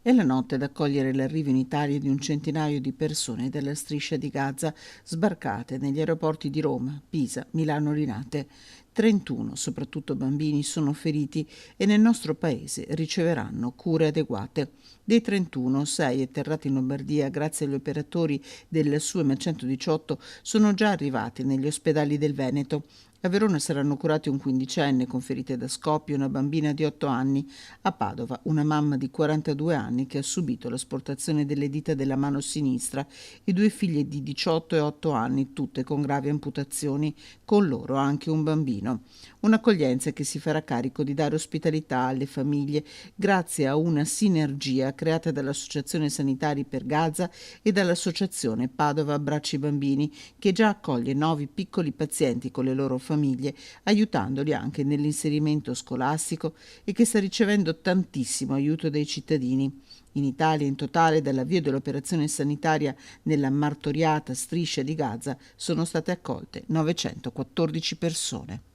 È la notte ad accogliere l'arrivo in Italia di un centinaio di persone dalla striscia di Gaza sbarcate negli aeroporti di Roma, Pisa, Milano Linate. 31, soprattutto bambini, sono feriti e nel nostro paese riceveranno cure adeguate. Dei 31, 6 atterrati in Lombardia grazie agli operatori del SUEM 118 sono già arrivati negli ospedali del Veneto. A Verona saranno curati un quindicenne con ferite da scoppio e una bambina di 8 anni. A Padova una mamma di 42 anni che ha subito l'asportazione delle dita della mano sinistra e due figlie di 18 e 8 anni, tutte con gravi amputazioni, con loro anche un bambino. Un'accoglienza che si farà carico di dare ospitalità alle famiglie grazie a una sinergia creata dall'Associazione Sanitari per Gaza e dall'Associazione Padova Abbracci Bambini, che già accoglie 9 piccoli pazienti con le loro famiglie, aiutandoli anche nell'inserimento scolastico e che sta ricevendo tantissimo aiuto dai cittadini. In Italia in totale dall'avvio dell'operazione sanitaria nella martoriata striscia di Gaza sono state accolte 914 persone.